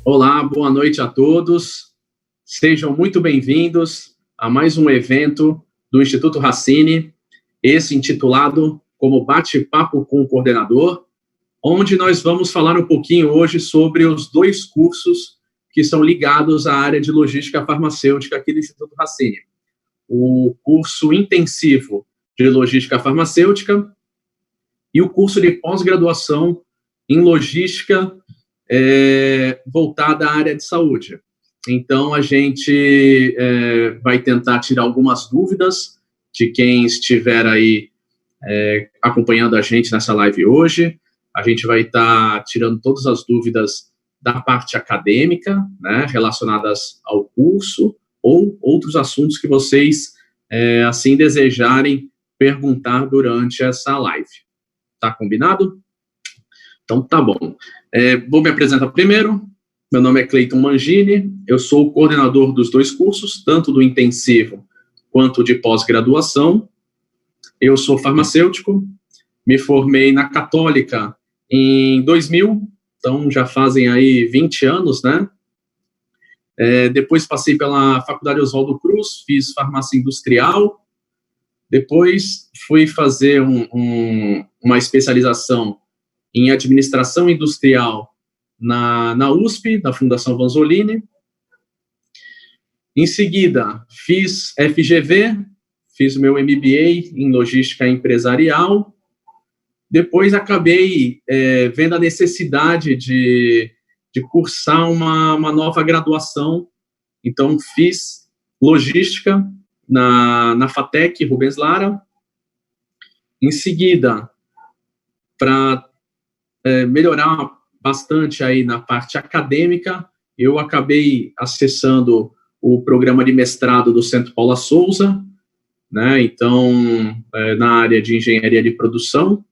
Olá, boa noite a todos. Sejam muito bem-vindos a mais um evento do Instituto Racine, esse intitulado como Bate-Papo com o Coordenador, onde nós vamos falar um pouquinho hoje sobre os dois cursos que são ligados à área de logística farmacêutica aqui do Instituto Racine. O curso intensivo de logística farmacêutica e o curso de pós-graduação em logística voltada à área de saúde. Então, a gente vai tentar tirar algumas dúvidas de quem estiver aí acompanhando a gente nessa live hoje. A gente vai estar tirando todas as dúvidas da parte acadêmica, né, relacionadas ao curso, ou outros assuntos que vocês, assim desejarem perguntar durante essa live. Tá combinado? Então, tá bom. Vou me apresentar primeiro. Meu nome é Cleiton Mangini, eu sou o coordenador dos dois cursos, tanto do intensivo quanto de pós-graduação. Eu sou farmacêutico, me formei na Católica em 2000, então já fazem aí 20 anos, né? Depois passei pela Faculdade Oswaldo Cruz, fiz farmácia industrial, depois fui fazer uma especialização em administração industrial na USP, da Fundação Vanzolini. Em seguida, fiz FGV, fiz o meu MBA em logística empresarial. Depois acabei vendo a necessidade de cursar uma nova graduação. Então, fiz logística na FATEC Rubens Lara. Em seguida, para melhorar bastante aí na parte acadêmica, eu acabei acessando o programa de mestrado do Centro Paula Souza, né? Então, na área de engenharia de produção,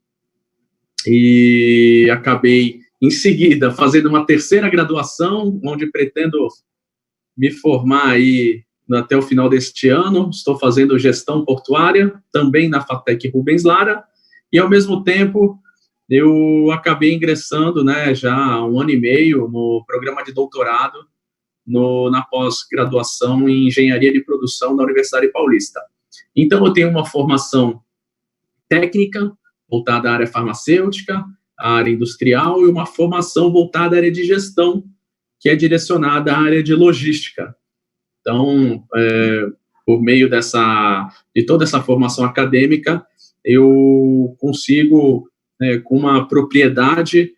e acabei, em seguida, fazendo uma terceira graduação, onde pretendo me formar aí até o final deste ano. Estou fazendo gestão portuária, também na FATEC Rubens Lara, e, ao mesmo tempo, eu acabei ingressando, né, já há 1 ano e meio no programa de doutorado na pós-graduação em engenharia de produção da Universidade Paulista. Então, eu tenho uma formação técnica voltada à área farmacêutica, à área industrial, e uma formação voltada à área de gestão, que é direcionada à área de logística. Então, por meio de toda essa formação acadêmica, eu consigo, com uma propriedade,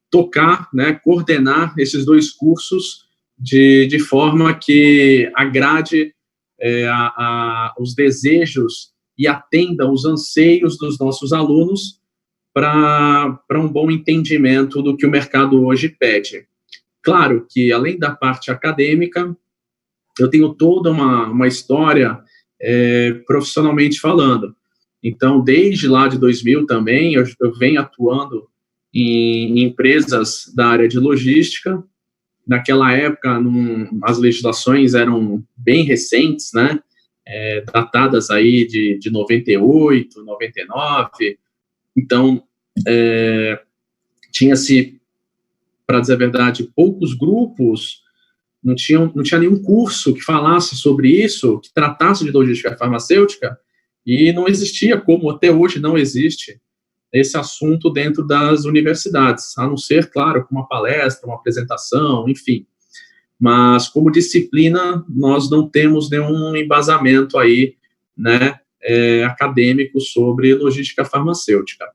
tocar, né, coordenar esses dois cursos de forma que agrade os desejos e atenda os anseios dos nossos alunos para um bom entendimento do que o mercado hoje pede. Claro que, além da parte acadêmica, eu tenho toda uma história profissionalmente falando. Então, desde lá de 2000 também, eu venho atuando em empresas da área de logística. Naquela época, as legislações eram bem recentes, né? Datadas aí de 98, 99. Então, tinha-se, para dizer a verdade, poucos grupos, não tinha nenhum curso que falasse sobre isso, que tratasse de logística farmacêutica, e não existia, como até hoje não existe, esse assunto dentro das universidades, a não ser, claro, com uma palestra, uma apresentação, enfim. Mas, como disciplina, nós não temos nenhum embasamento aí, né, acadêmico sobre logística farmacêutica.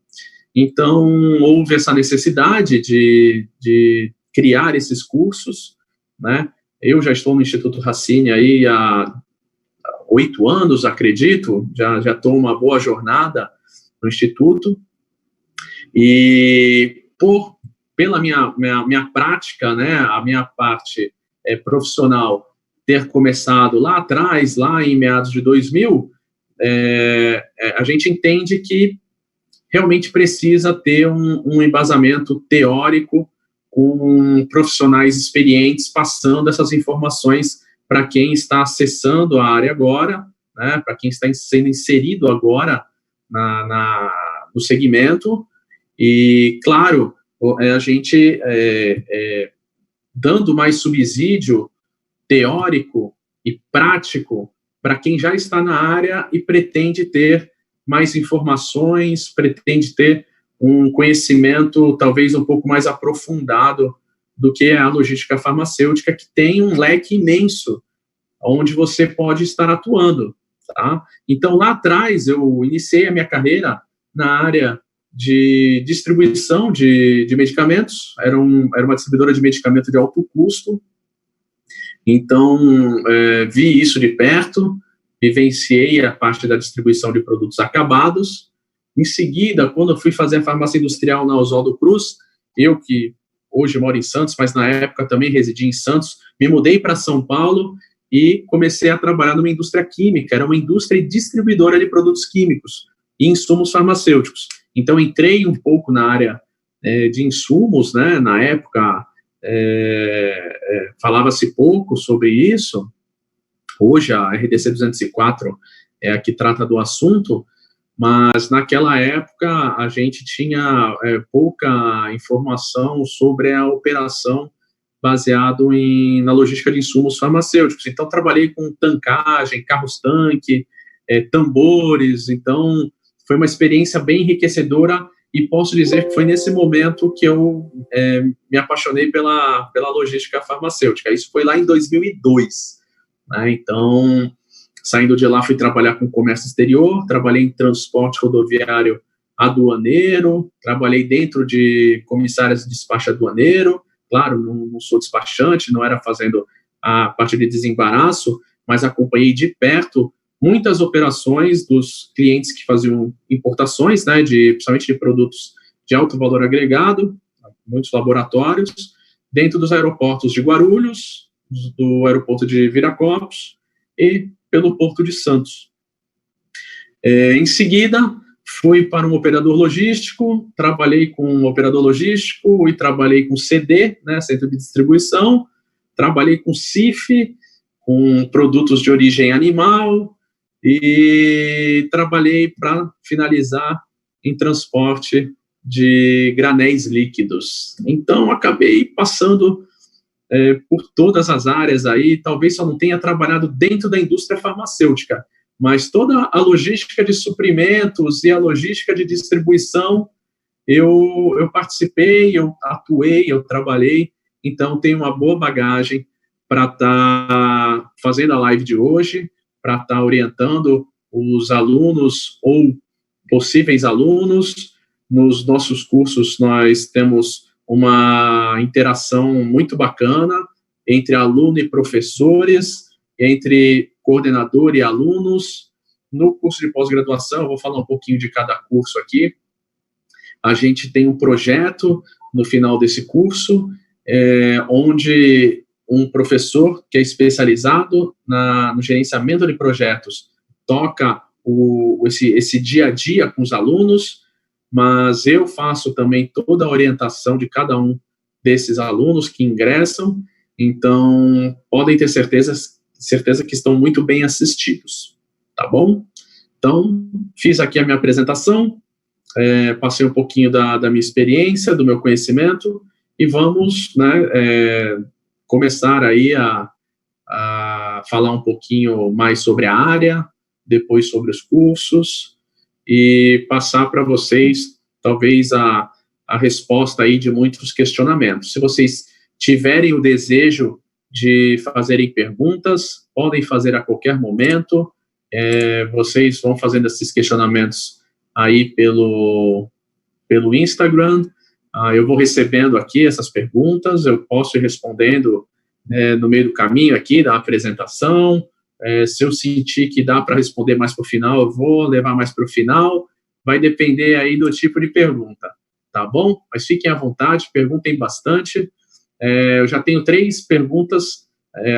Então, houve essa necessidade de criar esses cursos, né? Eu já estou no Instituto Racine aí há 8 anos, acredito, já estou uma boa jornada no Instituto, e pela minha prática, né, a minha parte profissional ter começado lá atrás, lá em meados de 2000, a gente entende que realmente precisa ter um embasamento teórico com profissionais experientes passando essas informações para quem está acessando a área agora, né, para quem está sendo inserido agora no segmento. E, claro, a gente dando mais subsídio teórico e prático para quem já está na área e pretende ter mais informações, pretende ter um conhecimento talvez um pouco mais aprofundado do que a logística farmacêutica, que tem um leque imenso onde você pode estar atuando, tá? Então, lá atrás, eu iniciei a minha carreira na área de distribuição de medicamentos, era uma distribuidora de medicamento de alto custo, então, vi isso de perto, vivenciei a parte da distribuição de produtos acabados. Em seguida, quando eu fui fazer a farmácia industrial na Oswaldo Cruz, eu que hoje moro em Santos, mas na época também residi em Santos, me mudei para São Paulo e comecei a trabalhar numa indústria química, era uma indústria distribuidora de produtos químicos e insumos farmacêuticos. Então, entrei um pouco na área de insumos, né, na época, falava-se pouco sobre isso. Hoje a RDC 204 é a que trata do assunto, mas naquela época a gente tinha pouca informação sobre a operação baseado na logística de insumos farmacêuticos. Então, trabalhei com tancagem, carros-tanque, tambores. Então, foi uma experiência bem enriquecedora e posso dizer que foi nesse momento que eu me apaixonei pela logística farmacêutica. Isso foi lá em 2002. Né? Então, saindo de lá, fui trabalhar com comércio exterior, trabalhei em transporte rodoviário aduaneiro, trabalhei dentro de comissárias de despacho aduaneiro. Claro, não sou despachante, não era fazendo a parte de desembaraço, mas acompanhei de perto muitas operações dos clientes que faziam importações, né, principalmente de produtos de alto valor agregado, muitos laboratórios, dentro dos aeroportos de Guarulhos, do aeroporto de Viracopos e pelo Porto de Santos. Em seguida, fui para um operador logístico, trabalhei com um operador logístico e trabalhei com CD, né, Centro de Distribuição, trabalhei com CIF, com produtos de origem animal, e trabalhei para finalizar em transporte de granéis líquidos. Então, acabei passando por todas as áreas aí, talvez só não tenha trabalhado dentro da indústria farmacêutica, mas toda a logística de suprimentos e a logística de distribuição, eu participei, eu atuei, eu trabalhei, então tenho uma boa bagagem para estar fazendo a live de hoje, para estar orientando os alunos ou possíveis alunos. Nos nossos cursos, nós temos uma interação muito bacana entre aluno e professores, entre coordenador e alunos. No curso de pós-graduação, eu vou falar um pouquinho de cada curso aqui. A gente tem um projeto no final desse curso, onde um professor que é especializado no gerenciamento de projetos toca esse dia a dia com os alunos, mas eu faço também toda a orientação de cada um desses alunos que ingressam, então podem ter certeza que estão muito bem assistidos, tá bom? Então, fiz aqui a minha apresentação, passei um pouquinho da minha experiência, do meu conhecimento, e vamos, né, começar aí a falar um pouquinho mais sobre a área, depois sobre os cursos, e passar para vocês, talvez, a resposta aí de muitos questionamentos. Se vocês tiverem o desejo de fazerem perguntas, podem fazer a qualquer momento, vocês vão fazendo esses questionamentos aí pelo Instagram. Eu vou recebendo aqui essas perguntas, eu posso ir respondendo no meio do caminho aqui da apresentação. Se eu sentir que dá para responder mais para o final, eu vou levar mais para o final. Vai depender aí do tipo de pergunta, tá bom? Mas fiquem à vontade, perguntem bastante. Eu já tenho 3 perguntas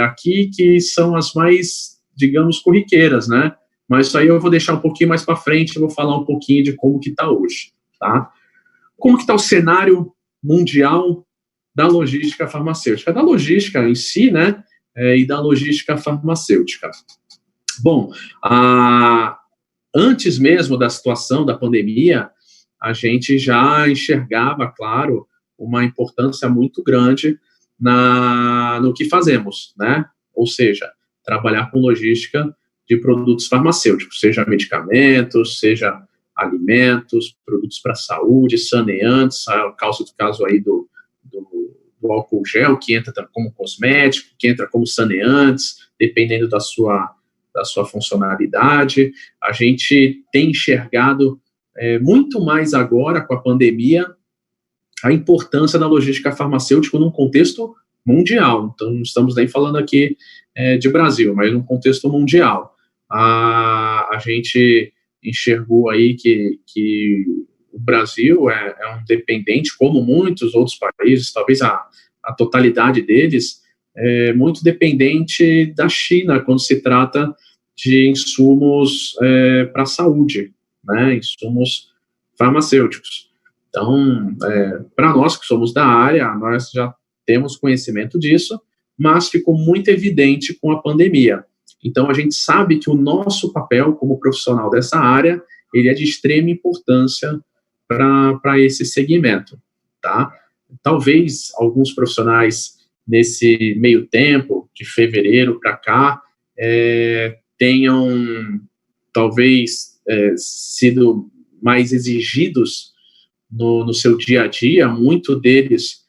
aqui que são as mais, digamos, corriqueiras, né? Mas isso aí eu vou deixar um pouquinho mais para frente, eu vou falar um pouquinho de como que está hoje, tá? Como que está o cenário mundial da logística farmacêutica? Da logística em si, né? E da logística farmacêutica. Bom, antes mesmo da situação da pandemia, a gente já enxergava, claro, uma importância muito grande no que fazemos, né? Ou seja, trabalhar com logística de produtos farmacêuticos, seja medicamentos, seja alimentos, produtos para a saúde, saneantes, caso aí do álcool gel, que entra como cosmético, que entra como saneantes, dependendo da sua funcionalidade. A gente tem enxergado muito mais agora com a pandemia a importância da logística farmacêutica num contexto mundial. Então, não estamos nem falando aqui de Brasil, mas num contexto mundial. A gente enxergou aí que o Brasil é um dependente, como muitos outros países, talvez a totalidade deles, é muito dependente da China quando se trata de insumos para a saúde, né, insumos farmacêuticos. Então, para nós que somos da área, nós já temos conhecimento disso, mas ficou muito evidente com a pandemia. Então, a gente sabe que o nosso papel como profissional dessa área, ele é de extrema importância para esse segmento, tá? Talvez alguns profissionais, nesse meio tempo, de fevereiro para cá, tenham, talvez, sido mais exigidos no seu dia a dia. Muitos deles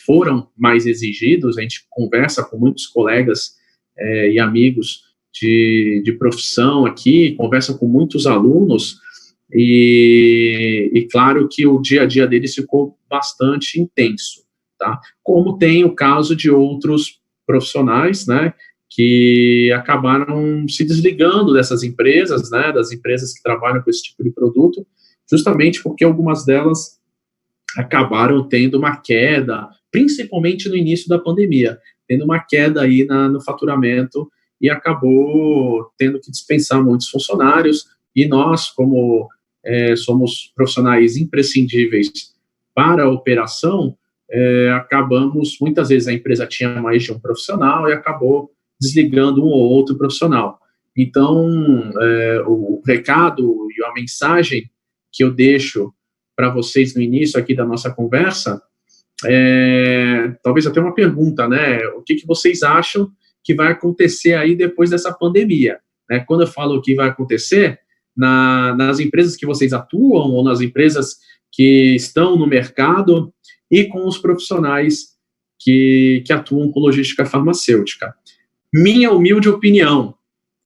foram mais exigidos. A gente conversa com muitos colegas e amigos de profissão aqui, conversa com muitos alunos, e claro que o dia a dia deles ficou bastante intenso, tá? Como tem o caso de outros profissionais, né, que acabaram se desligando dessas empresas, né, das empresas que trabalham com esse tipo de produto, justamente porque algumas delas acabaram tendo uma queda, principalmente no início da pandemia, tendo uma queda aí no faturamento, e acabou tendo que dispensar muitos funcionários, e nós, como somos profissionais imprescindíveis para a operação, acabamos, muitas vezes a empresa tinha mais de um profissional e acabou desligando um ou outro profissional. Então, o recado e a mensagem que eu deixo para vocês no início aqui da nossa conversa, talvez até uma pergunta, né? O que vocês acham que vai acontecer aí depois dessa pandemia? Né? Quando eu falo o que vai acontecer, nas empresas que vocês atuam, ou nas empresas que estão no mercado, e com os profissionais que atuam com logística farmacêutica. Minha humilde opinião,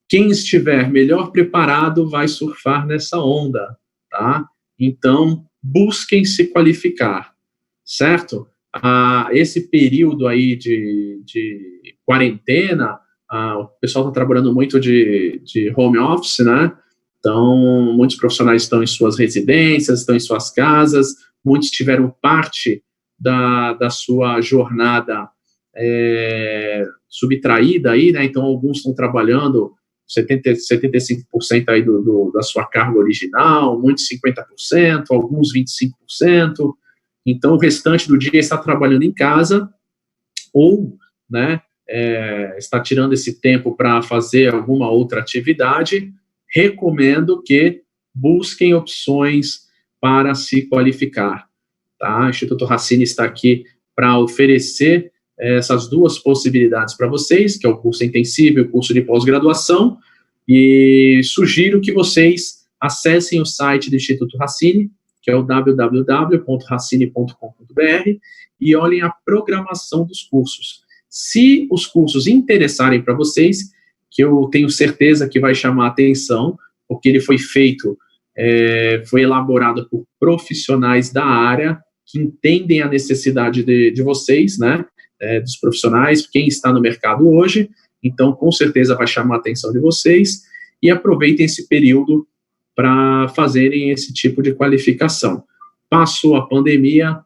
quem estiver melhor preparado vai surfar nessa onda, tá? Então, busquem se qualificar, certo? Esse período aí de quarentena, o pessoal está trabalhando muito de home office, né? Então, muitos profissionais estão em suas residências, estão em suas casas, muitos tiveram parte da sua jornada subtraída aí, né? Então, alguns estão trabalhando 75% aí da sua carga original, muitos 50%, alguns 25%. Então, o restante do dia está trabalhando em casa, ou, né, está tirando esse tempo para fazer alguma outra atividade. Recomendo que busquem opções para se qualificar, tá? O Instituto Racine está aqui para oferecer essas duas possibilidades para vocês, que é o curso intensivo e o curso de pós-graduação, e sugiro que vocês acessem o site do Instituto Racine, que é o www.racine.com.br, e olhem a programação dos cursos. Se os cursos interessarem para vocês, que eu tenho certeza que vai chamar a atenção, porque ele foi feito, foi elaborado por profissionais da área, que entendem a necessidade de vocês, né, dos profissionais, quem está no mercado hoje. Então, com certeza vai chamar a atenção de vocês, e aproveitem esse período para fazerem esse tipo de qualificação. Passou a pandemia,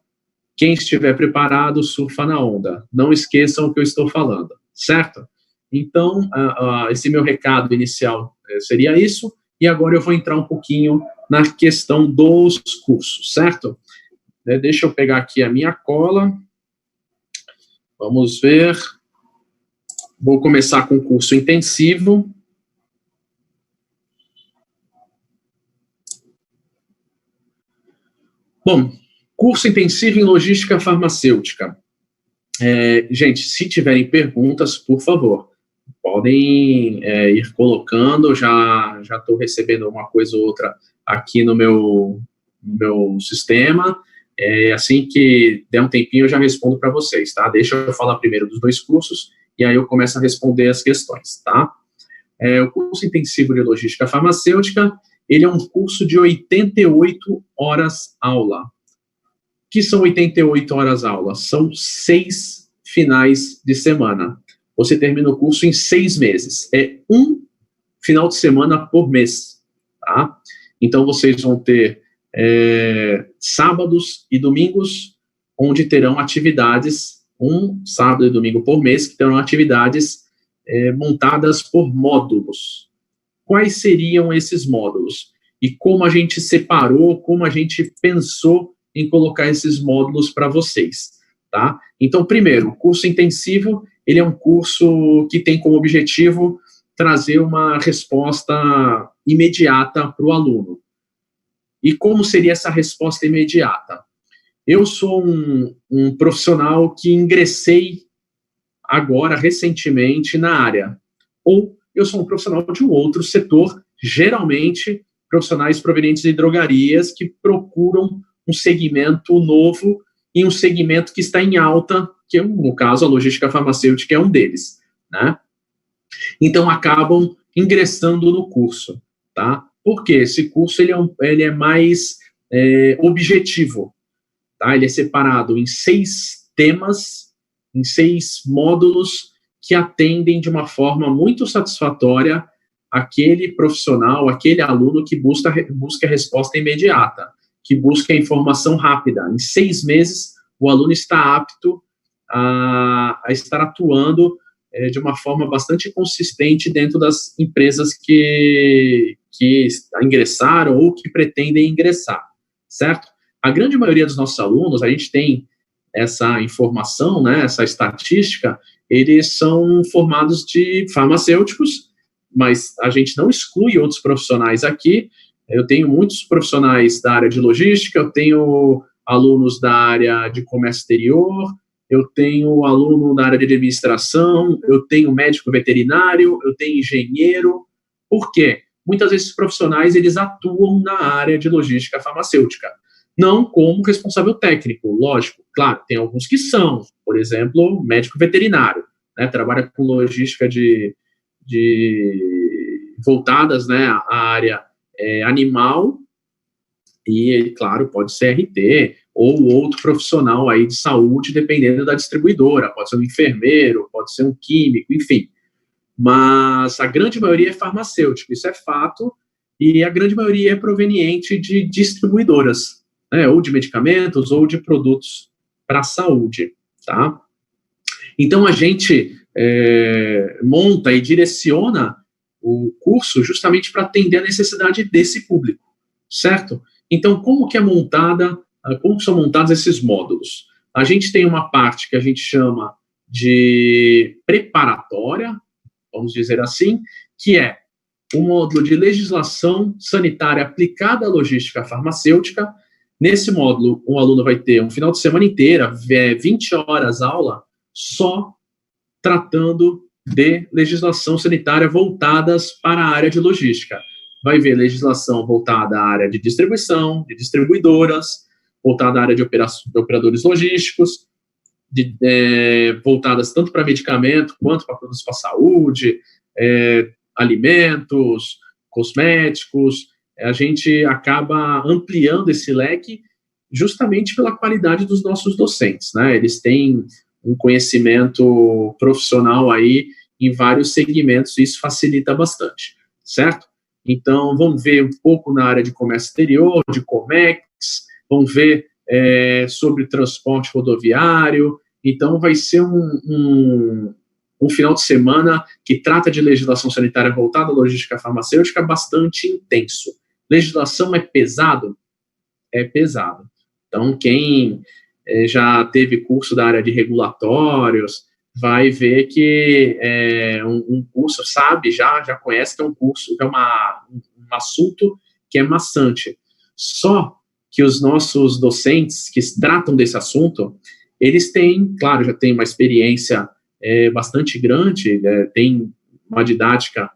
quem estiver preparado, surfa na onda. Não esqueçam o que eu estou falando, certo? Então, esse meu recado inicial seria isso, e agora eu vou entrar um pouquinho na questão dos cursos, certo? Deixa eu pegar aqui a minha cola. Vamos ver. Vou começar com o curso intensivo. Bom, curso intensivo em logística farmacêutica. Gente, se tiverem perguntas, por favor, podem ir colocando. Já estou recebendo uma coisa ou outra aqui no meu sistema. Assim que der um tempinho, eu já respondo para vocês, tá? Deixa eu falar primeiro dos 2 cursos, e aí eu começo a responder as questões, tá? O curso intensivo de logística farmacêutica, ele é um curso de 88 horas aula. O que são 88 horas aula? São 6 finais de semana. Você termina o curso em 6 meses. É um final de semana por mês, tá? Então, vocês vão ter sábados e domingos, onde terão atividades, um sábado e domingo por mês, que terão atividades montadas por módulos. Quais seriam esses módulos? E como a gente separou, como a gente pensou em colocar esses módulos para vocês, tá? Então, primeiro, o curso intensivo, ele é um curso que tem como objetivo trazer uma resposta imediata para o aluno. E como seria essa resposta imediata? Eu sou um profissional que ingressei agora, recentemente, na área. Ou eu sou um profissional de um outro setor, geralmente profissionais provenientes de drogarias que procuram um segmento novo e um segmento que está em alta, que no caso a logística farmacêutica é um deles, né? Então acabam ingressando no curso, tá? Porque esse curso ele é mais objetivo, tá? Ele é separado em 6 temas, em 6 módulos que atendem de uma forma muito satisfatória aquele profissional, aquele aluno que busca a resposta imediata, que busca a informação rápida. Em 6 meses, o aluno está apto a estar atuando de uma forma bastante consistente dentro das empresas que ingressaram ou que pretendem ingressar, certo? A grande maioria dos nossos alunos, a gente tem essa informação, né, essa estatística, eles são formados de farmacêuticos, mas a gente não exclui outros profissionais aqui. Eu tenho muitos profissionais da área de logística, eu tenho alunos da área de comércio exterior, eu tenho aluno da área de administração, eu tenho médico veterinário, eu tenho engenheiro. Por quê? Muitas vezes os profissionais, eles atuam na área de logística farmacêutica, não como responsável técnico, lógico. Claro, tem alguns que são, por exemplo, médico veterinário, né, trabalha com logística voltadas, né, à área animal, e, claro, pode ser RT ou outro profissional aí de saúde, dependendo da distribuidora, pode ser um enfermeiro, pode ser um químico, enfim. Mas a grande maioria é farmacêutico, isso é fato, e a grande maioria é proveniente de distribuidoras, né, ou de medicamentos ou de produtos para a saúde, tá? Então, a gente monta e direciona o curso justamente para atender a necessidade desse público, certo? Então, como são montados esses módulos? A gente tem uma parte que a gente chama de preparatória, vamos dizer assim, que é o módulo de legislação sanitária aplicada à logística farmacêutica. Nesse módulo, o aluno vai ter um final de semana inteira, 20 horas aula, só tratando de legislação sanitária voltadas para a área de logística. Vai ver legislação voltada à área de distribuição, de distribuidoras, voltada à área de operadores logísticos, voltadas tanto para medicamento quanto para produtos para saúde, alimentos, cosméticos. A gente acaba ampliando esse leque justamente pela qualidade dos nossos docentes, né? Eles têm um conhecimento profissional aí em vários segmentos, e isso facilita bastante, certo? Então, vamos ver um pouco na área de comércio exterior, de Comex, vamos ver sobre transporte rodoviário. Então, vai ser um final de semana que trata de legislação sanitária voltada à logística farmacêutica bastante intenso. Legislação é pesado? É pesado. Então, quem já teve curso da área de regulatórios vai ver que um curso, sabe, já conhece que é um curso, que é um assunto que é maçante. Só que os nossos docentes que tratam desse assunto, eles têm, claro, já têm uma experiência bastante grande, tem uma didática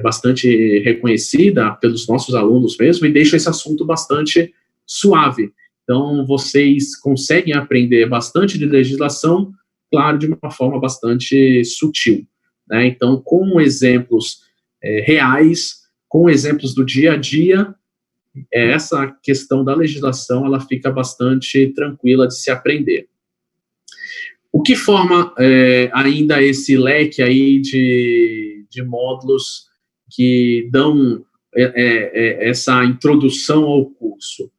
bastante reconhecida pelos nossos alunos mesmo, e deixa esse assunto bastante suave. Então, vocês conseguem aprender bastante de legislação, claro, de uma forma bastante sutil, né? Então, com exemplos reais, com exemplos do dia a dia, essa questão da legislação, ela fica bastante tranquila de se aprender. O que forma ainda esse leque aí de módulos que dão essa introdução ao curso?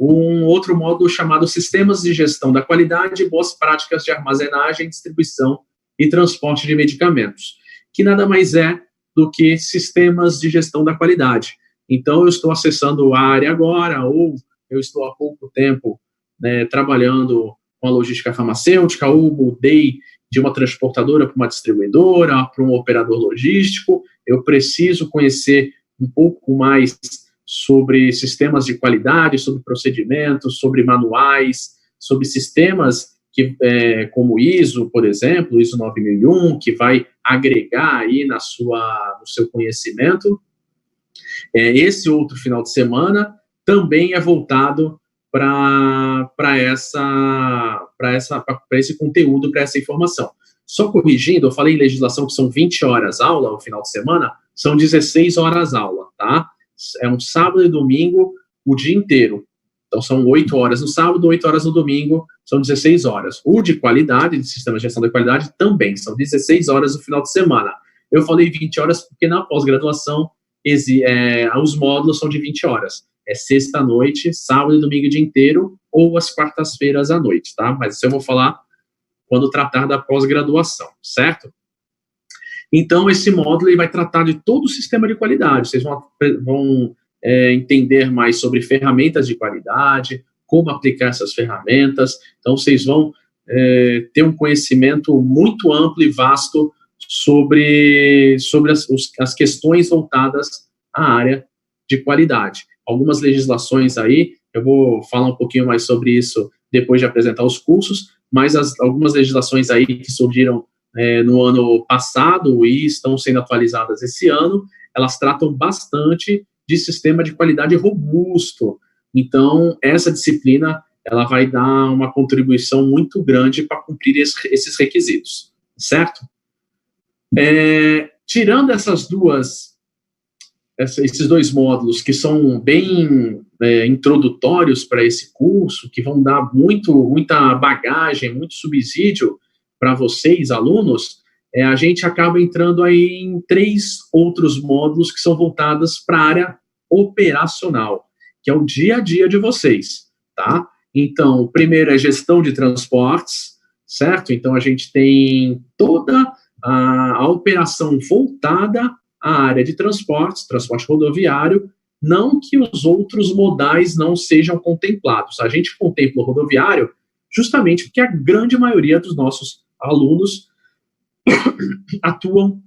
Um outro módulo chamado Sistemas de Gestão da Qualidade e Boas Práticas de Armazenagem, Distribuição e Transporte de Medicamentos, que nada mais é do que sistemas de gestão da qualidade. Então, eu estou acessando a área agora, ou eu estou há pouco tempo trabalhando com a logística farmacêutica, ou mudei de uma transportadora para uma distribuidora, para um operador logístico, eu preciso conhecer um pouco mais sobre sistemas de qualidade, sobre procedimentos, sobre manuais, sobre sistemas como ISO, por exemplo, ISO 9001, que vai agregar aí no seu conhecimento. Esse outro final de semana também é voltado para esse conteúdo, para essa informação. Só corrigindo, eu falei em legislação que são 20 horas aula no final de semana, são 16 horas aula, tá? É um sábado e domingo o dia inteiro. Então, são 8 horas no sábado, 8 horas no domingo, são 16 horas. O de qualidade, de sistema de gestão da qualidade, também são 16 horas no final de semana. Eu falei 20 horas porque na pós-graduação os módulos são de 20 horas. É sexta-noite, sábado e domingo o dia inteiro, ou as quartas-feiras à noite, tá? Mas isso eu vou falar quando tratar da pós-graduação, certo? Então, esse módulo ele vai tratar de todo o sistema de qualidade. Vocês vão entender mais sobre ferramentas de qualidade, como aplicar essas ferramentas. Então, vocês vão ter um conhecimento muito amplo e vasto sobre as questões voltadas à área de qualidade. Algumas legislações aí, eu vou falar um pouquinho mais sobre isso depois de apresentar os cursos, mas algumas legislações aí que surgiram no ano passado e estão sendo atualizadas esse ano, elas tratam bastante de sistema de qualidade robusto. Então, essa disciplina, ela vai dar uma contribuição muito grande para cumprir esses requisitos, certo? Tirando esses dois módulos que são bem introdutórios para esse curso, que vão dar muita bagagem, muito subsídio para vocês, alunos, a gente acaba entrando aí em 3 outros módulos que são voltados para a área operacional, que é o dia a dia de vocês, tá? Então, o primeiro é gestão de transportes, certo? Então, a gente tem toda a operação voltada à área de transporte rodoviário, não que os outros modais não sejam contemplados. A gente contempla o rodoviário justamente porque a grande maioria dos nossos alunos atuam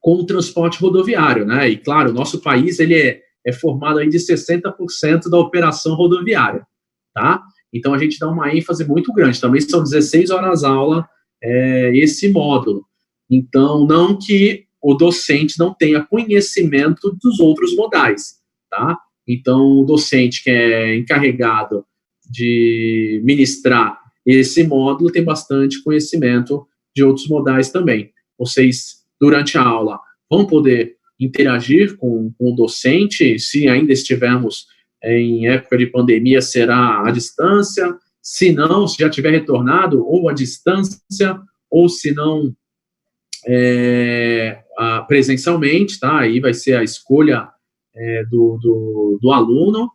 com o transporte rodoviário, né? E, claro, o nosso país ele é formado aí de 60% da operação rodoviária, tá? Então, a gente dá uma ênfase muito grande. Também são 16 horas aula esse módulo. Então, não que o docente não tenha conhecimento dos outros modais, tá? Então, o docente que é encarregado de ministrar esse módulo tem bastante conhecimento de outros modais também. Vocês, durante a aula, vão poder interagir com o docente, se ainda estivermos em época de pandemia, será à distância, se não, se já tiver retornado, ou à distância, ou se não, presencialmente, tá? Aí vai ser a escolha do aluno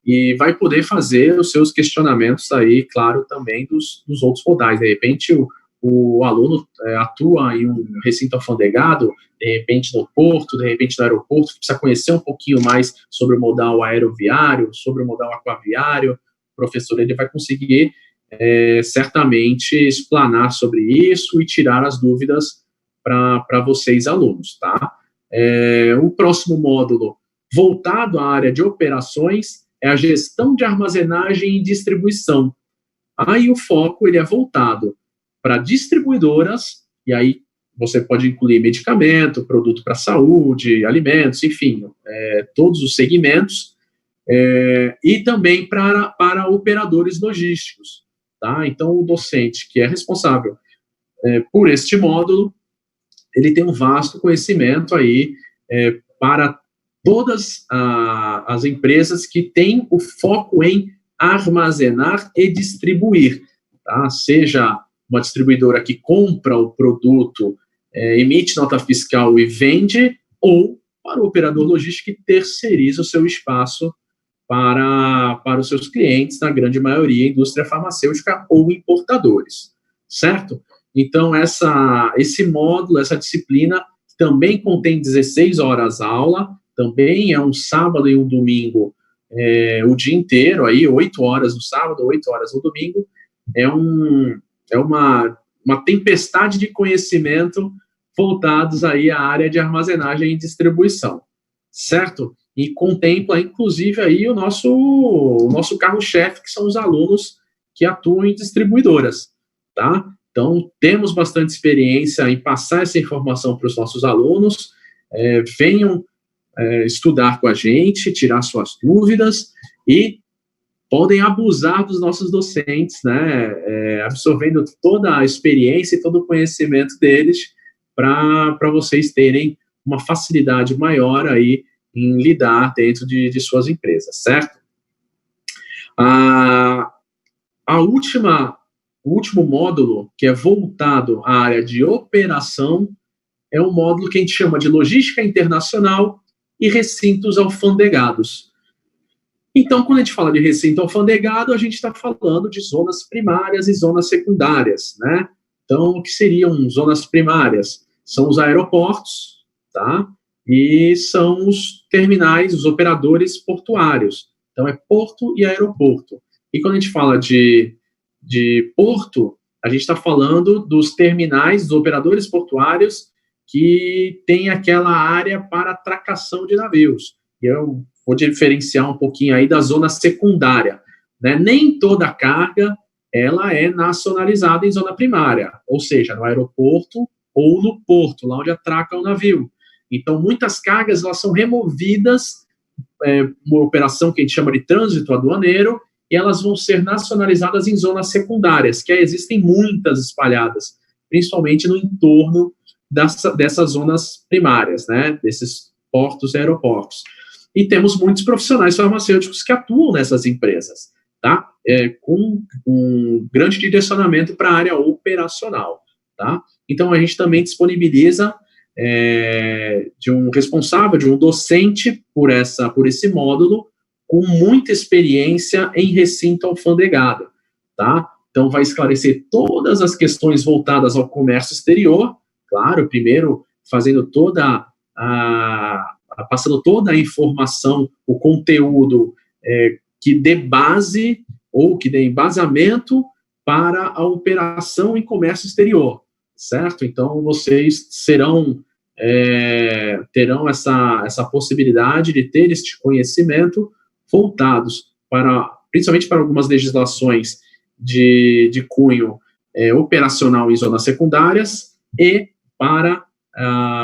e vai poder fazer os seus questionamentos aí, claro, também dos outros modais. De repente, o aluno atua em um recinto alfandegado, de repente no porto, de repente no aeroporto, precisa conhecer um pouquinho mais sobre o modal aeroviário, sobre o modal aquaviário. O professor ele vai conseguir certamente explanar sobre isso e tirar as dúvidas para vocês, alunos, tá? O próximo módulo, voltado à área de operações, é a gestão de armazenagem e distribuição. Aí o foco ele é voltado para distribuidoras, e aí você pode incluir medicamento, produto para saúde, alimentos, enfim, todos os segmentos, e também para operadores logísticos. Tá? Então, o docente que é responsável por este módulo, ele tem um vasto conhecimento aí para todas as empresas que têm o foco em armazenar e distribuir, tá? Seja uma distribuidora que compra o produto, emite nota fiscal e vende, ou para o operador logístico que terceiriza o seu espaço para os seus clientes, na grande maioria, indústria farmacêutica ou importadores, certo? Então, esse módulo, essa disciplina, também contém 16 horas aula, também é um sábado e um domingo, o dia inteiro, aí 8 horas no sábado, 8 horas no domingo, é uma tempestade de conhecimento voltados aí à área de armazenagem e distribuição, certo? E contempla, inclusive, aí o nosso carro-chefe, que são os alunos que atuam em distribuidoras, tá? Então, temos bastante experiência em passar essa informação para os nossos alunos, venham estudar com a gente, tirar suas dúvidas e podem abusar dos nossos docentes, né? Absorvendo toda a experiência e todo o conhecimento deles para vocês terem uma facilidade maior aí em lidar dentro de suas empresas, certo? O último módulo, que é voltado à área de operação, é um módulo que a gente chama de logística internacional e recintos alfandegados. Então, quando a gente fala de recinto alfandegado, a gente está falando de zonas primárias e zonas secundárias, né? Então, o que seriam zonas primárias? São os aeroportos, tá? E são os terminais, os operadores portuários. Então, é porto e aeroporto. E quando a gente fala de porto, a gente está falando dos terminais, dos operadores portuários que tem aquela área para atracação de navios. E eu vou diferenciar um pouquinho aí da zona secundária, né? Nem toda carga ela é nacionalizada em zona primária, ou seja, no aeroporto ou no porto, lá onde atraca o navio. Então, muitas cargas elas são removidas, uma operação que a gente chama de trânsito aduaneiro, e elas vão ser nacionalizadas em zonas secundárias, que existem muitas espalhadas, principalmente no entorno dessas zonas primárias, né, desses portos e aeroportos. E temos muitos profissionais farmacêuticos que atuam nessas empresas, tá? Com um grande direcionamento para a área operacional, tá? Então, a gente também disponibiliza de um responsável, de um docente por esse módulo, com muita experiência em recinto alfandegado, tá? Então, vai esclarecer todas as questões voltadas ao comércio exterior, claro, primeiro fazendo passando toda a informação, o conteúdo que dê base ou que dê embasamento para a operação em comércio exterior, certo? Então, vocês terão essa possibilidade de ter este conhecimento voltados principalmente para algumas legislações de cunho operacional em zonas secundárias e para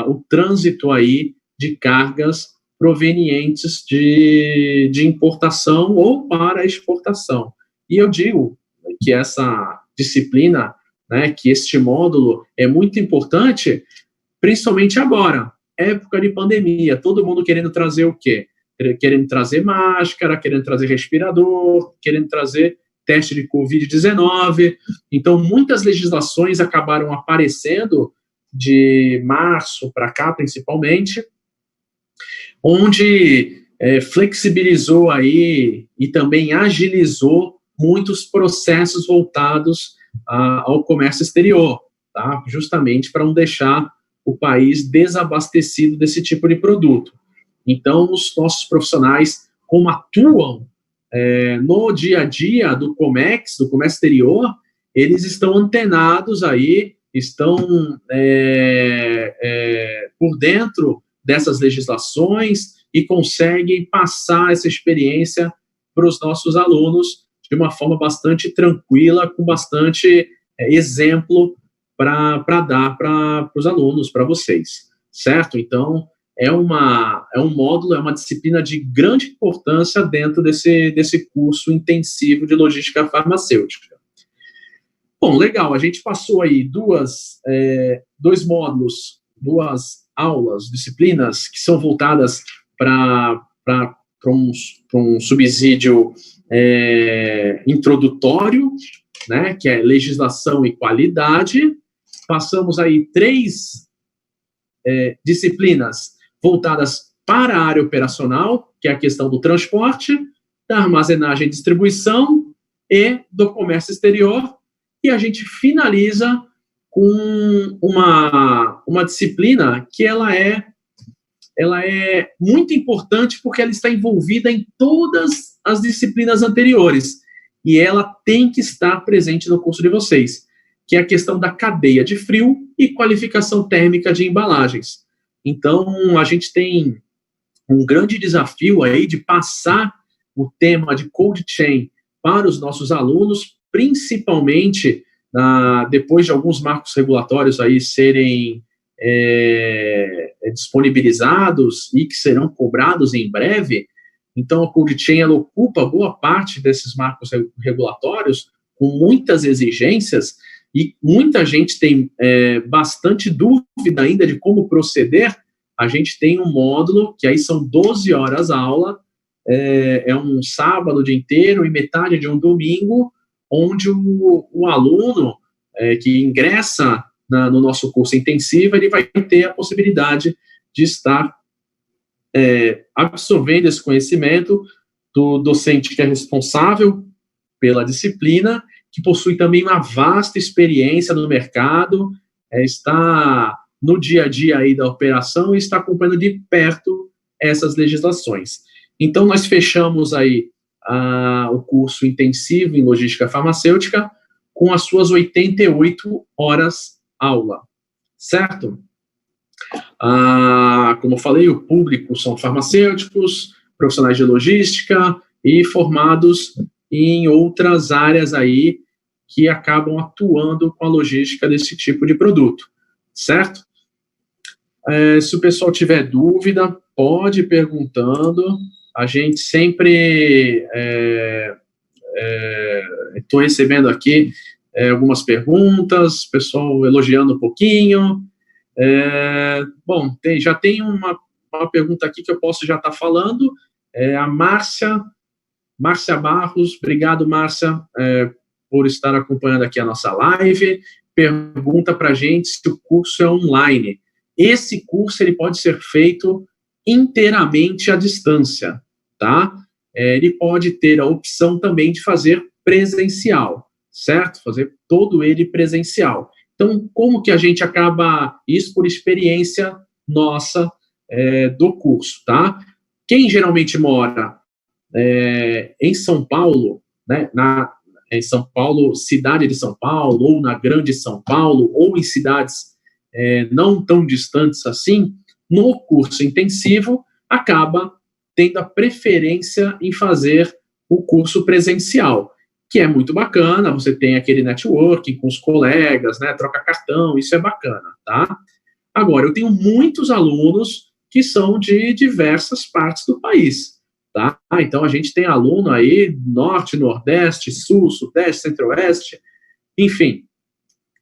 o trânsito aí de cargas provenientes de importação ou para exportação. E eu digo que essa disciplina, né, que este módulo é muito importante, principalmente agora, época de pandemia, todo mundo querendo trazer o quê? Querendo trazer máscara, querendo trazer respirador, querendo trazer teste de Covid-19. Então, muitas legislações acabaram aparecendo de março para cá, principalmente, onde flexibilizou aí e também agilizou muitos processos voltados ao comércio exterior, tá? Justamente para não deixar o país desabastecido desse tipo de produto. Então, os nossos profissionais, como atuam no dia a dia do Comex, do comércio exterior, eles estão antenados aí, estão por dentro dessas legislações e conseguem passar essa experiência para os nossos alunos, de uma forma bastante tranquila, com bastante exemplo para dar para os alunos, para vocês, certo? Então, é um módulo, é uma disciplina de grande importância dentro desse curso intensivo de logística farmacêutica. Bom, legal, a gente passou aí dois módulos, 2 aulas, disciplinas que são voltadas para um subsídio introdutório, né, que é legislação e qualidade. Passamos aí 3 disciplinas voltadas para a área operacional, que é a questão do transporte, da armazenagem e distribuição e do comércio exterior, e a gente finaliza com uma disciplina que ela é muito importante porque ela está envolvida em todas as disciplinas anteriores, e ela tem que estar presente no curso de vocês, que é a questão da cadeia de frio e qualificação térmica de embalagens. Então, a gente tem um grande desafio aí de passar o tema de cold chain para os nossos alunos, principalmente depois de alguns marcos regulatórios aí serem disponibilizados e que serão cobrados em breve. Então, a cold chain ela ocupa boa parte desses marcos regulatórios, com muitas exigências, e muita gente tem bastante dúvida ainda de como proceder. A gente tem um módulo, que aí são 12 horas aula, é um sábado o dia inteiro e metade de um domingo, onde o aluno que ingressa no nosso curso intensivo, ele vai ter a possibilidade de estar absorvendo esse conhecimento do docente que é responsável pela disciplina, que possui também uma vasta experiência no mercado, está no dia a dia aí da operação e está acompanhando de perto essas legislações. Então, nós fechamos aí o curso intensivo em logística farmacêutica com as suas 88 horas aula, certo? Como eu falei, o público são farmacêuticos, profissionais de logística e formados em outras áreas aí que acabam atuando com a logística desse tipo de produto, certo? Se o pessoal tiver dúvida, pode ir perguntando. A gente sempre estou recebendo aqui algumas perguntas, pessoal elogiando um pouquinho. Bom, já tem uma pergunta aqui que eu posso já estar falando. A Márcia Barros, obrigado, Márcia, por estar acompanhando aqui a nossa live. Pergunta para a gente se o curso é online. Esse curso ele pode ser feito inteiramente à distância, tá? Ele pode ter a opção também de fazer presencial, certo? Fazer todo ele presencial. Então, como que a gente acaba isso por experiência nossa do curso, tá? Quem geralmente mora em São Paulo, né, em São Paulo, cidade de São Paulo, ou na grande São Paulo, ou em cidades não tão distantes assim, no curso intensivo, acaba tendo a preferência em fazer o curso presencial, que é muito bacana, você tem aquele networking com os colegas, né, troca cartão, isso é bacana, tá? Agora, eu tenho muitos alunos que são de diversas partes do país, tá? Então, a gente tem aluno aí, norte, nordeste, sul, sudeste, centro-oeste, enfim,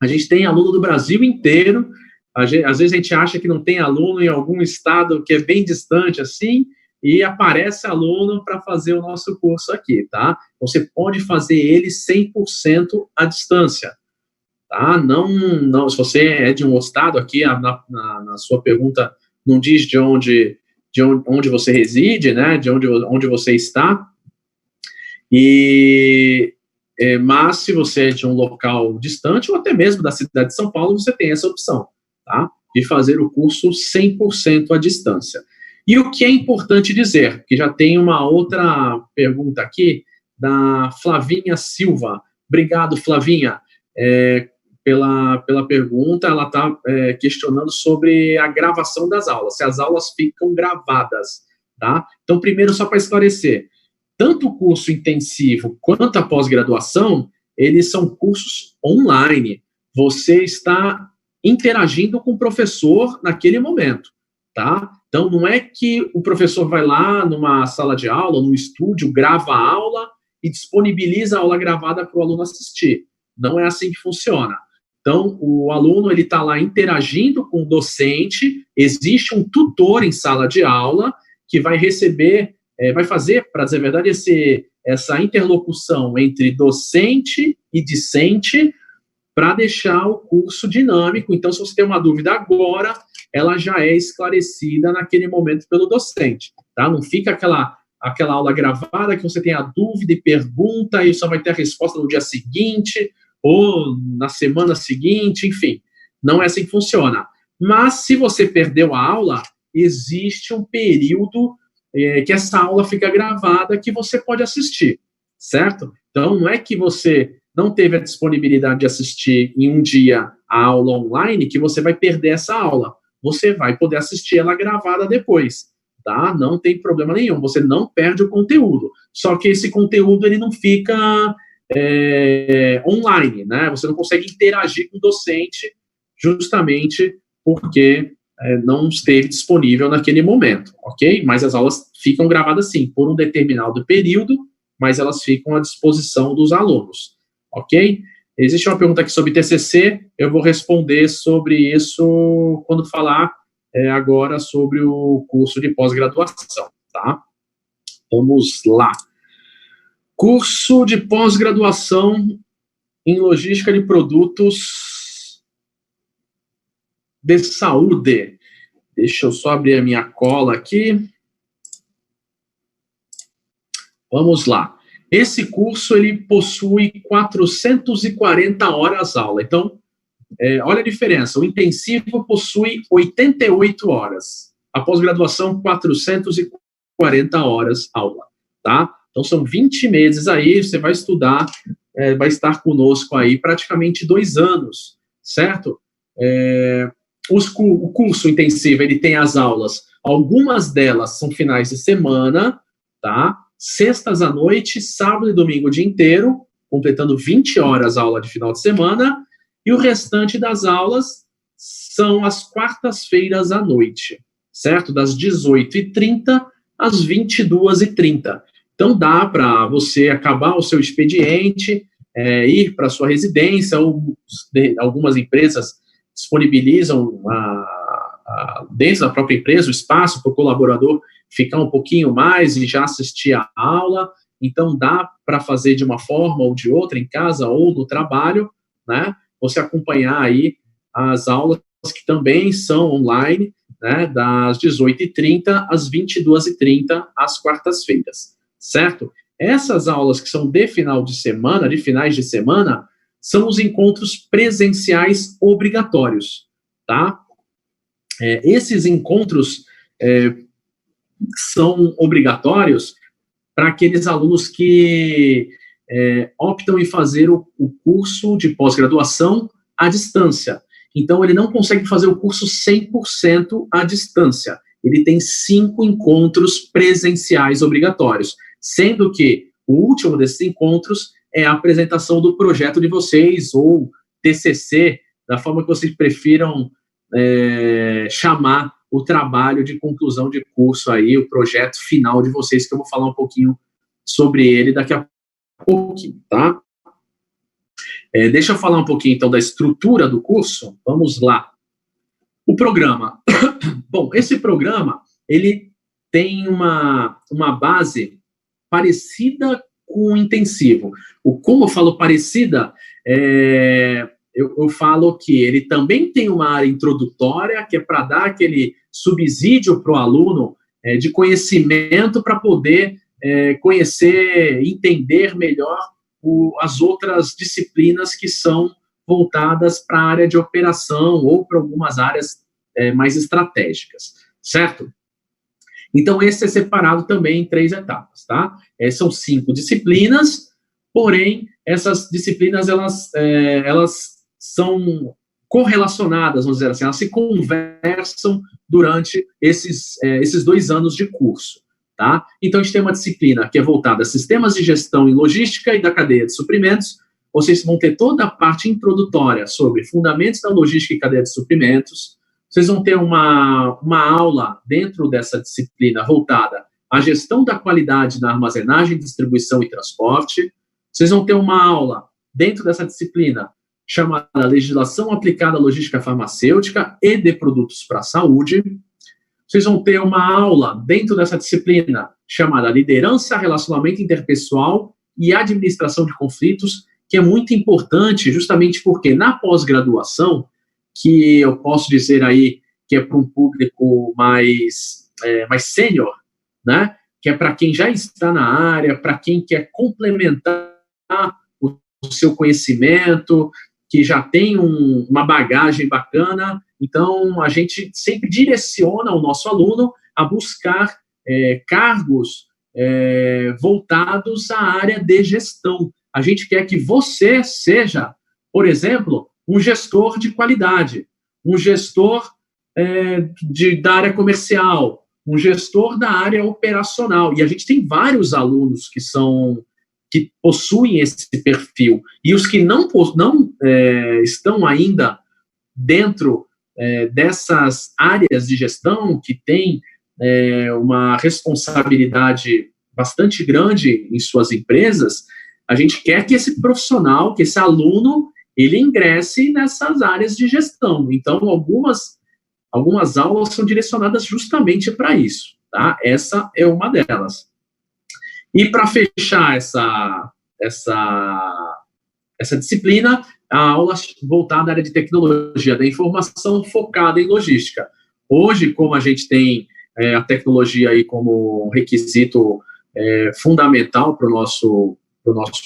a gente tem aluno do Brasil inteiro. Às vezes a gente acha que não tem aluno em algum estado que é bem distante assim, e aparece aluno para fazer o nosso curso aqui, tá? Você pode fazer ele 100% à distância, tá? Não, se você é de um estado aqui, na sua pergunta não diz de onde você reside, né? De onde você está. Mas se você é de um local distante, ou até mesmo da cidade de São Paulo, você tem essa opção, tá? De fazer o curso 100% à distância. E o que é importante dizer, que já tem uma outra pergunta aqui, da Flavinha Silva. Obrigado, Flavinha, pela pergunta. Ela está questionando sobre a gravação das aulas, se as aulas ficam gravadas, tá? Então, primeiro, só para esclarecer, tanto o curso intensivo quanto a pós-graduação, eles são cursos online. Você está interagindo com o professor naquele momento, tá? Então, não é que o professor vai lá numa sala de aula, num estúdio, grava a aula e disponibiliza a aula gravada para o aluno assistir. Não é assim que funciona. Então, o aluno ele está lá interagindo com o docente, existe um tutor em sala de aula que vai receber, vai fazer, para dizer a verdade, essa interlocução entre docente e discente para deixar o curso dinâmico. Então, se você tem uma dúvida agora, ela já é esclarecida naquele momento pelo docente, tá? Não fica aquela aula gravada que você tem a dúvida e pergunta e só vai ter a resposta no dia seguinte ou na semana seguinte, enfim. Não é assim que funciona. Mas, se você perdeu a aula, existe um período que essa aula fica gravada que você pode assistir, certo? Então, não é que você não teve a disponibilidade de assistir em um dia a aula online que você vai perder essa aula. Você vai poder assistir ela gravada depois, tá? Não tem problema nenhum, você não perde o conteúdo. Só que esse conteúdo, ele não fica online, né? Você não consegue interagir com o docente justamente porque não esteve disponível naquele momento, ok? Mas as aulas ficam gravadas, sim, por um determinado período, mas elas ficam à disposição dos alunos, ok? Existe uma pergunta aqui sobre TCC, eu vou responder sobre isso quando falar agora sobre o curso de pós-graduação, tá? Vamos lá. Curso de pós-graduação em logística de produtos de saúde. Deixa eu só abrir a minha cola aqui. Vamos lá. Esse curso, ele possui 440 horas aula. Então, olha a diferença. O intensivo possui 88 horas. A pós-graduação, 440 horas aula, tá? Então, são 20 meses aí, você vai estudar, vai estar conosco aí praticamente 2 anos, certo? O curso intensivo, ele tem as aulas, algumas delas são finais de semana, tá? Sextas à noite, sábado e domingo o dia inteiro, completando 20 horas aula de final de semana, e o restante das aulas são as quartas-feiras à noite, certo? Das 18h30 às 22h30. Então, dá para você acabar o seu expediente, ir para a sua residência, ou algumas empresas disponibilizam dentro da própria empresa o espaço para o colaborador ficar um pouquinho mais e já assistir a aula. Então, dá para fazer de uma forma ou de outra, em casa ou no trabalho, né? Você acompanhar aí as aulas que também são online, né? Das 18h30 às 22h30, às quartas-feiras, certo? Essas aulas que são de final de semana, de finais de semana, são os encontros presenciais obrigatórios, tá? Esses encontros são obrigatórios para aqueles alunos que optam em fazer o curso de pós-graduação à distância. Então, ele não consegue fazer o curso 100% à distância. Ele tem 5 encontros presenciais obrigatórios, sendo que o último desses encontros é a apresentação do projeto de vocês, ou TCC, da forma que vocês prefiram chamar o trabalho de conclusão de curso aí, o projeto final de vocês, que eu vou falar um pouquinho sobre ele daqui a pouquinho, tá? Deixa eu falar um pouquinho, então, da estrutura do curso. Vamos lá. O programa. Bom, esse programa, ele tem uma base parecida com o intensivo. Como eu falo parecida, eu falo que ele também tem uma área introdutória, que é para dar aquele subsídio para o aluno de conhecimento para poder conhecer, entender melhor as outras disciplinas que são voltadas para a área de operação ou para algumas áreas mais estratégicas, certo? Então, esse é separado também em 3 etapas, tá? São 5 disciplinas, porém, essas disciplinas, elas são correlacionadas, vamos dizer assim, elas se conversam durante esses 2 anos de curso, tá? Então, a gente tem uma disciplina que é voltada a sistemas de gestão e logística e da cadeia de suprimentos. Vocês vão ter toda a parte introdutória sobre fundamentos da logística e cadeia de suprimentos. Vocês vão ter uma aula dentro dessa disciplina voltada à gestão da qualidade na armazenagem, distribuição e transporte. Vocês vão ter uma aula dentro dessa disciplina chamada Legislação Aplicada à Logística Farmacêutica e de Produtos para a Saúde. Vocês vão ter uma aula dentro dessa disciplina chamada Liderança, Relacionamento Interpessoal e Administração de Conflitos, que é muito importante justamente porque na pós-graduação, que eu posso dizer aí que é para um público mais sênior, né? Que é para quem já está na área, para quem quer complementar o seu conhecimento, que já tem uma bagagem bacana. Então, a gente sempre direciona o nosso aluno a buscar cargos voltados à área de gestão. A gente quer que você seja, por exemplo, um gestor de qualidade, um gestor da área comercial, um gestor da área operacional. E a gente tem vários alunos que possuem esse perfil. E os que não estão ainda dentro dessas áreas de gestão, que têm uma responsabilidade bastante grande em suas empresas, a gente quer que esse profissional, que esse aluno, ele ingresse nessas áreas de gestão. Então, algumas aulas são direcionadas justamente para isso, tá? Essa é uma delas. E para fechar essa disciplina, a aula voltada à área de tecnologia da informação focada em logística. Hoje, como a gente tem a tecnologia aí como requisito fundamental para o nosso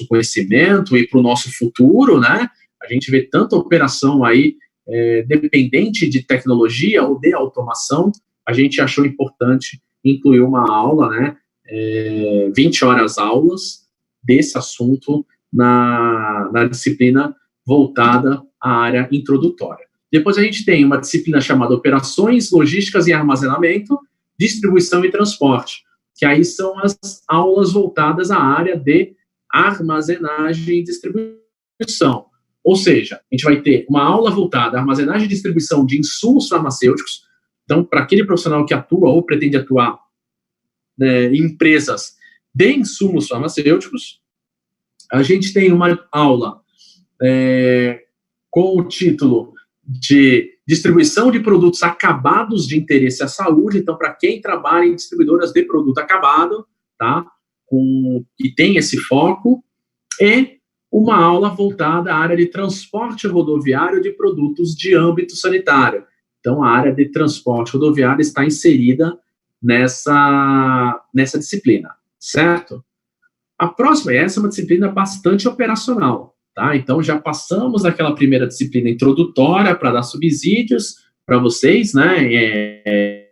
conhecimento e para o nosso futuro, né? A gente vê tanta operação aí dependente de tecnologia ou de automação, a gente achou importante incluir uma aula, né? 20 horas aulas desse assunto na disciplina voltada à área introdutória. Depois a gente tem uma disciplina chamada Operações, Logísticas e Armazenamento, Distribuição e Transporte, que aí são as aulas voltadas à área de armazenagem e distribuição. Ou seja, a gente vai ter uma aula voltada à armazenagem e distribuição de insumos farmacêuticos. Então, para aquele profissional que atua ou pretende atuar em empresas de insumos farmacêuticos, a gente tem uma aula com o título de distribuição de produtos acabados de interesse à saúde. Então, para quem trabalha em distribuidoras de produto acabado, tá? E tem esse foco, e uma aula voltada à área de transporte rodoviário de produtos de âmbito sanitário. Então, a área de transporte rodoviário está inserida nessa disciplina, certo? A próxima, essa é uma disciplina bastante operacional, tá? Então, já passamos daquela primeira disciplina introdutória para dar subsídios para vocês, né,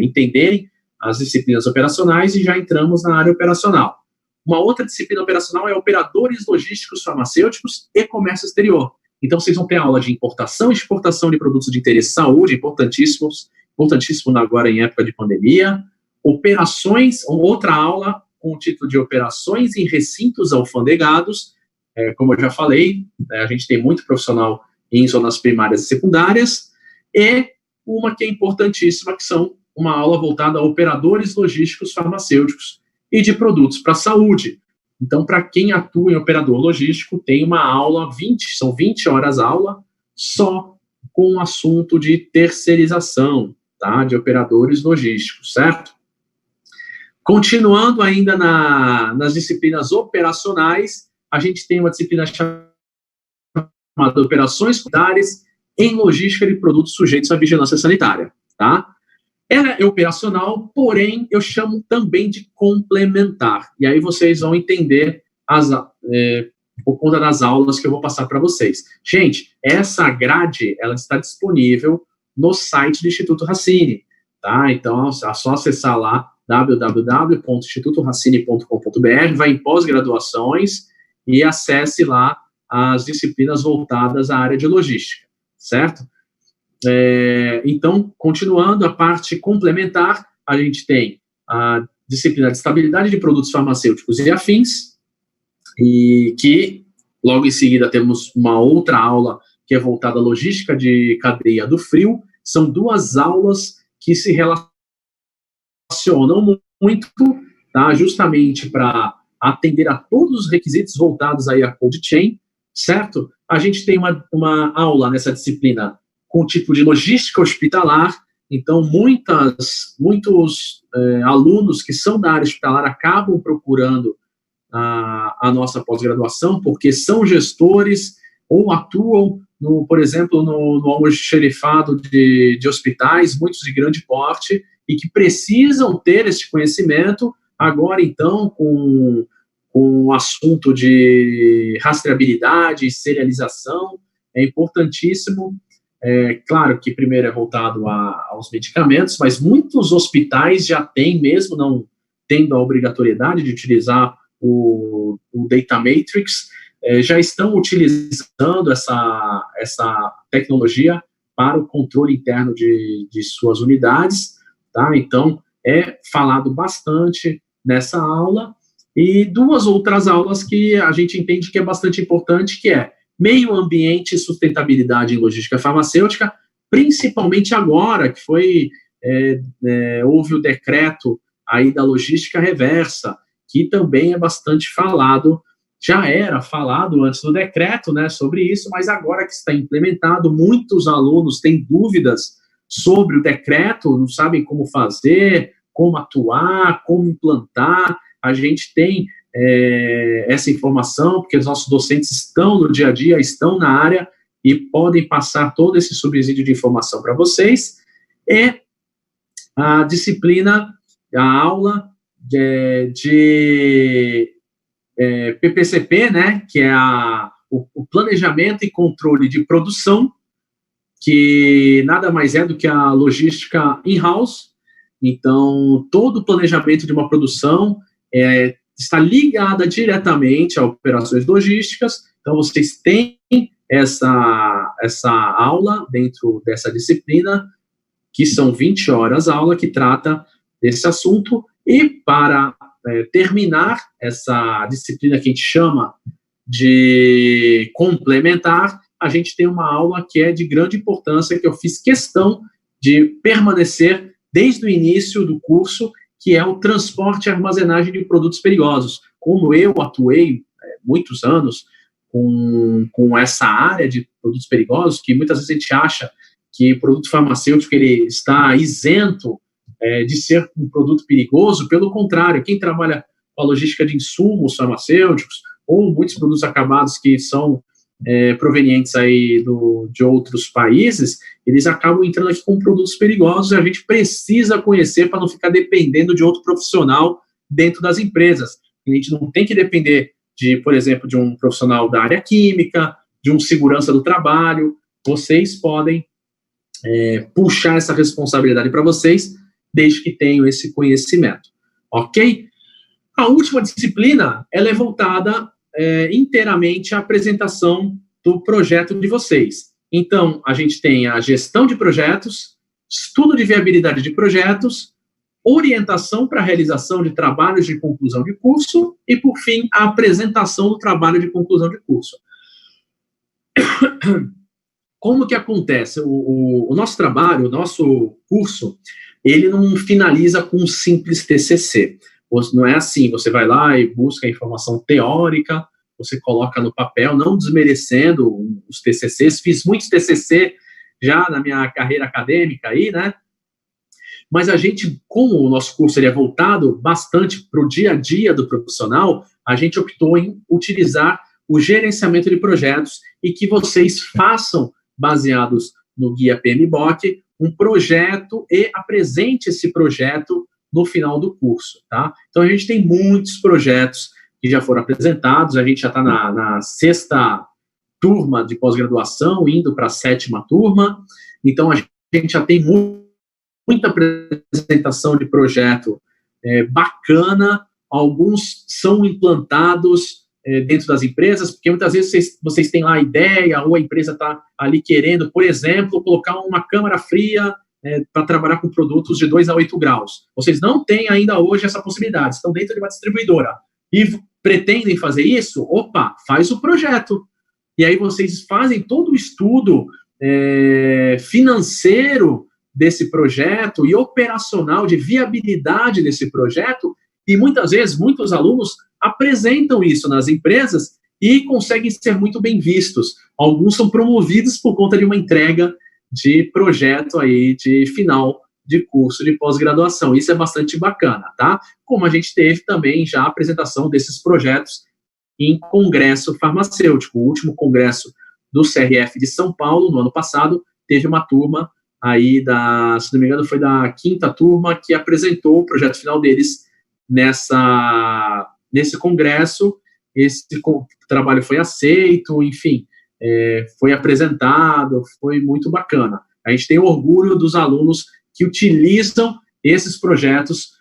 entenderem as disciplinas operacionais, e já entramos na área operacional. Uma outra disciplina operacional é operadores logísticos farmacêuticos e comércio exterior. Então, vocês vão ter aula de importação e exportação de produtos de interesse em saúde, importantíssimo agora em época de pandemia. Operações, outra aula com o título de Operações em Recintos Alfandegados. Como eu já falei, a gente tem muito profissional em zonas primárias e secundárias. E uma que é importantíssima, que são uma aula voltada a operadores logísticos farmacêuticos e de produtos para a saúde. Então, para quem atua em operador logístico, tem uma aula, são 20 horas aula, só com o assunto de terceirização, tá? De operadores logísticos, certo? Continuando ainda nas disciplinas operacionais, a gente tem uma disciplina chamada Operações Sanitárias em Logística de Produtos Sujeitos à Vigilância Sanitária, tá? Ela é operacional, porém, eu chamo também de complementar. E aí vocês vão entender por conta das aulas que eu vou passar para vocês. Gente, essa grade, ela está disponível no site do Instituto Racine, tá? Então, é só acessar lá www.institutoracine.com.br, vai em pós-graduações e acesse lá as disciplinas voltadas à área de logística, certo? Então, continuando a parte complementar, a gente tem a disciplina de estabilidade de produtos farmacêuticos e afins, e que logo em seguida temos uma outra aula que é voltada à logística de cadeia do frio. São 2 aulas que se relacionam muito, tá, justamente para atender a todos os requisitos voltados aí a cold chain, certo? A gente tem uma aula nessa disciplina com o tipo de logística hospitalar. Então, muitos alunos que são da área hospitalar acabam procurando a nossa pós-graduação, porque são gestores ou atuam, por exemplo, no almoxerifado de hospitais, muitos de grande porte, e que precisam ter esse conhecimento. Agora, então, com o assunto de rastreabilidade e serialização, é importantíssimo. Claro que primeiro é voltado aos medicamentos, mas muitos hospitais já têm, mesmo não tendo a obrigatoriedade de utilizar o Data Matrix, já estão utilizando essa tecnologia para o controle interno de suas unidades, tá? Então, é falado bastante nessa aula, e 2 outras aulas que a gente entende que é bastante importante, que é meio ambiente e sustentabilidade em logística farmacêutica, principalmente agora que houve o decreto aí da logística reversa, que também é bastante falado. Já era falado antes do decreto, né, sobre isso, mas agora que está implementado, muitos alunos têm dúvidas sobre o decreto, não sabem como fazer, como atuar, como implantar. A gente tem essa informação, porque os nossos docentes estão no dia a dia, estão na área e podem passar todo esse subsídio de informação para vocês. É a disciplina, a aula de PPCP, né, que é o planejamento e controle de produção, que nada mais é do que a logística in-house. Então, todo o planejamento de uma produção está ligada diretamente a operações logísticas. Então, vocês têm essa aula dentro dessa disciplina, que são 20 horas aula, que trata desse assunto. E para terminar essa disciplina que a gente chama de complementar, a gente tem uma aula que é de grande importância, que eu fiz questão de permanecer desde o início do curso, que é o transporte e armazenagem de produtos perigosos. Como eu atuei muitos anos com essa área de produtos perigosos, que muitas vezes a gente acha que o produto farmacêutico ele está isento de ser um produto perigoso. Pelo contrário, quem trabalha com a logística de insumos farmacêuticos, ou muitos produtos acabados que são provenientes aí de outros países, eles acabam entrando aqui com produtos perigosos, e a gente precisa conhecer para não ficar dependendo de outro profissional dentro das empresas. A gente não tem que depender por exemplo, de um profissional da área química, de um segurança do trabalho. Vocês podem puxar essa responsabilidade para vocês, desde que tenham esse conhecimento, ok? A última disciplina, ela é voltada inteiramente à apresentação do projeto de vocês. Então, a gente tem a gestão de projetos, estudo de viabilidade de projetos, orientação para a realização de trabalhos de conclusão de curso e, por fim, a apresentação do trabalho de conclusão de curso. Como que acontece? O nosso trabalho, o nosso curso, ele não finaliza com um simples TCC. Não é assim, você vai lá e busca a informação teórica, você coloca no papel, não desmerecendo os TCCs. Fiz muitos TCC já na minha carreira acadêmica aí, né? Mas a gente, como o nosso curso ele é voltado bastante para o dia a dia do profissional, a gente optou em utilizar o gerenciamento de projetos e que vocês façam, baseados no guia PMBOK, um projeto e apresente esse projeto no final do curso, tá? Então, a gente tem muitos projetos que já foram apresentados, a gente já está na 6ª turma de pós-graduação, indo para a 7ª turma, então a gente já tem muita apresentação de projeto bacana. Alguns são implantados dentro das empresas, porque muitas vezes vocês têm lá a ideia, ou a empresa está ali querendo, por exemplo, colocar uma câmara fria para trabalhar com produtos de 2 a 8 graus. Vocês não têm ainda hoje essa possibilidade, estão dentro de uma distribuidora e pretendem fazer isso, opa, faz o projeto. E aí vocês fazem todo o estudo financeiro desse projeto e operacional de viabilidade desse projeto, e muitas vezes, muitos alunos apresentam isso nas empresas e conseguem ser muito bem vistos. Alguns são promovidos por conta de uma entrega de projeto aí de final de curso de pós-graduação. Isso é bastante bacana, tá? Como a gente teve também já a apresentação desses projetos em congresso farmacêutico. O último congresso do CRF de São Paulo, no ano passado, teve uma turma aí se não me engano, foi da 5ª turma que apresentou o projeto final deles nesse congresso. Esse trabalho foi aceito, enfim, foi apresentado, foi muito bacana. A gente tem orgulho dos alunos que utilizam esses projetos,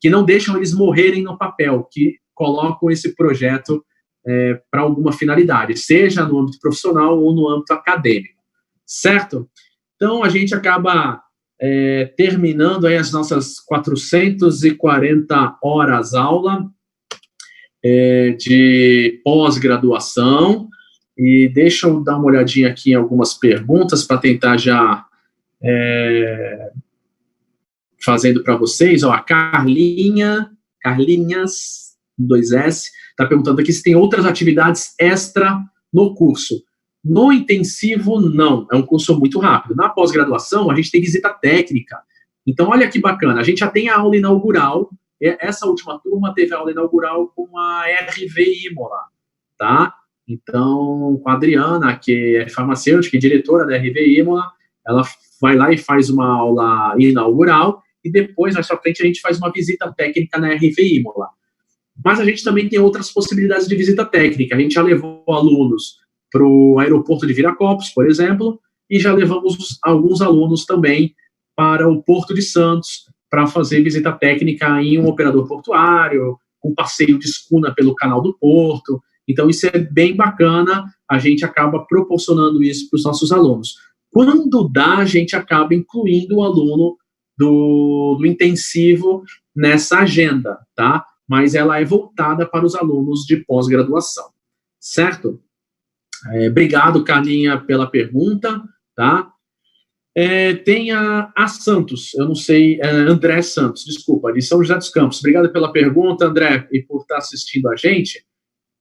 que não deixam eles morrerem no papel, que colocam esse projeto para alguma finalidade, seja no âmbito profissional ou no âmbito acadêmico, certo? Então, a gente acaba terminando aí as nossas 440 horas aula de pós-graduação, e deixa eu dar uma olhadinha aqui em algumas perguntas para tentar já fazendo para vocês. Ó, a Carlinhas, 2S, está perguntando aqui se tem outras atividades extra no curso. No intensivo, não. É um curso muito rápido. Na pós-graduação, a gente tem visita técnica. Então, olha que bacana. A gente já tem a aula inaugural. Essa última turma teve a aula inaugural com a RV Imola, tá? Então, com a Adriana, que é farmacêutica e diretora da RV Imola, ela vai lá e faz uma aula inaugural, e depois, mais pra frente, a gente faz uma visita técnica na RV Imola. Mas a gente também tem outras possibilidades de visita técnica. A gente já levou alunos para o aeroporto de Viracopos, por exemplo, e já levamos alguns alunos também para o Porto de Santos para fazer visita técnica em um operador portuário, com passeio de escuna pelo canal do Porto. Então, isso é bem bacana, a gente acaba proporcionando isso para os nossos alunos. Quando dá, a gente acaba incluindo o aluno do intensivo nessa agenda, tá? Mas ela é voltada para os alunos de pós-graduação, certo? Obrigado, Carlinha, pela pergunta, tá? Tem a Santos, eu não sei, André Santos, desculpa, de São José dos Campos. Obrigado pela pergunta, André, e por estar assistindo a gente.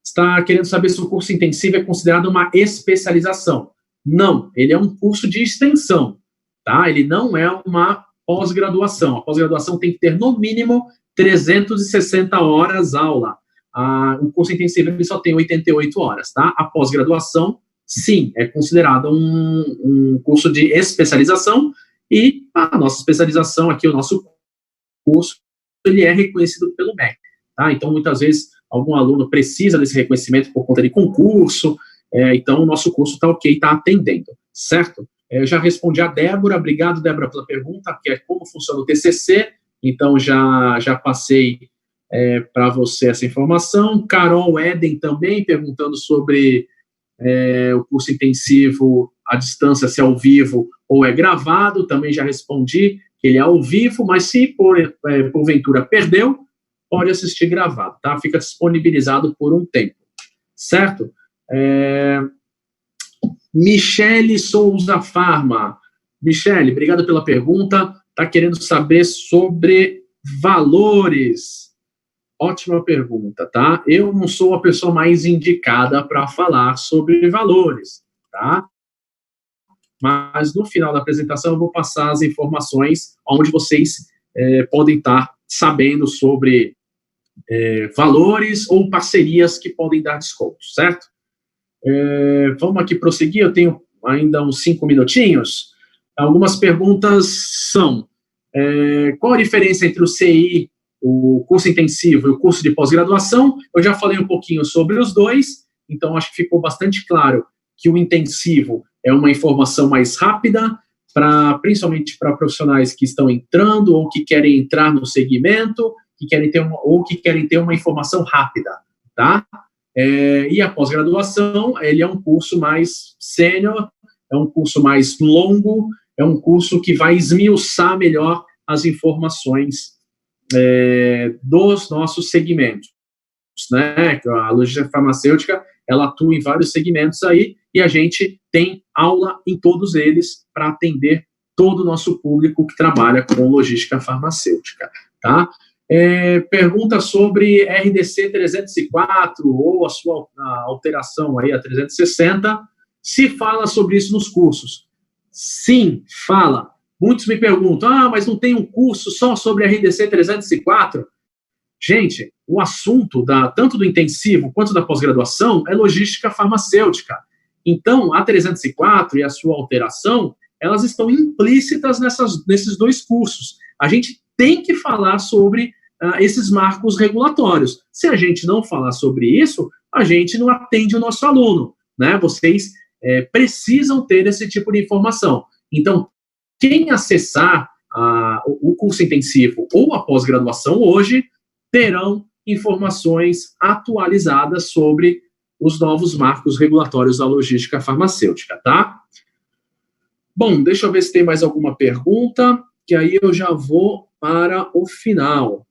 Está querendo saber se o curso intensivo é considerado uma especialização. Não, ele é um curso de extensão, tá? Ele não é uma pós-graduação. A pós-graduação tem que ter, no mínimo, 360 horas aula. O curso intensivo ele só tem 88 horas, tá? A pós-graduação, sim, é considerada um curso de especialização, e a nossa especialização aqui, o nosso curso, ele é reconhecido pelo MEC, tá? Então, muitas vezes, algum aluno precisa desse reconhecimento por conta de concurso, então o nosso curso está ok, está atendendo, certo? Eu já respondi a Débora, obrigado, Débora, pela pergunta, que é como funciona o TCC, então já passei para você essa informação. Carol Eden também perguntando sobre o curso intensivo à distância, se é ao vivo ou é gravado, também já respondi que ele é ao vivo, mas se porventura perdeu, pode assistir gravado, tá? Fica disponibilizado por um tempo, certo? Michele Souza Farma. Michele, obrigado pela pergunta. Está querendo saber sobre valores. Ótima pergunta, tá? Eu não sou a pessoa mais indicada para falar sobre valores, tá? Mas no final da apresentação eu vou passar as informações onde vocês podem estar sabendo sobre valores ou parcerias que podem dar desconto, certo? Vamos aqui prosseguir, eu tenho ainda uns 5 minutinhos. Algumas perguntas são: qual a diferença entre o CI, o curso intensivo, e o curso de pós-graduação? Eu já falei um pouquinho sobre os dois, então acho que ficou bastante claro que o intensivo é uma informação mais rápida, principalmente para profissionais que estão entrando ou que querem entrar no segmento, que querem ter uma informação rápida, tá? E a pós-graduação, ele é um curso mais sênior, é um curso mais longo, é um curso que vai esmiuçar melhor as informações dos nossos segmentos, né? A logística farmacêutica, ela atua em vários segmentos aí, e a gente tem aula em todos eles para atender todo o nosso público que trabalha com logística farmacêutica, tá? Pergunta sobre RDC 304 ou a sua alteração aí a 360, se fala sobre isso nos cursos. Sim, fala. Muitos me perguntam, mas não tem um curso só sobre RDC 304? Gente, o assunto tanto do intensivo quanto da pós-graduação é logística farmacêutica. Então, a 304 e a sua alteração, elas estão implícitas nesses dois cursos. A gente tem que falar sobre esses marcos regulatórios. Se a gente não falar sobre isso, a gente não atende o nosso aluno, né? Vocês precisam ter esse tipo de informação. Então, quem acessar o curso intensivo ou a pós-graduação hoje, terão informações atualizadas sobre os novos marcos regulatórios da logística farmacêutica, tá? Bom, deixa eu ver se tem mais alguma pergunta, que aí eu já vou para o final.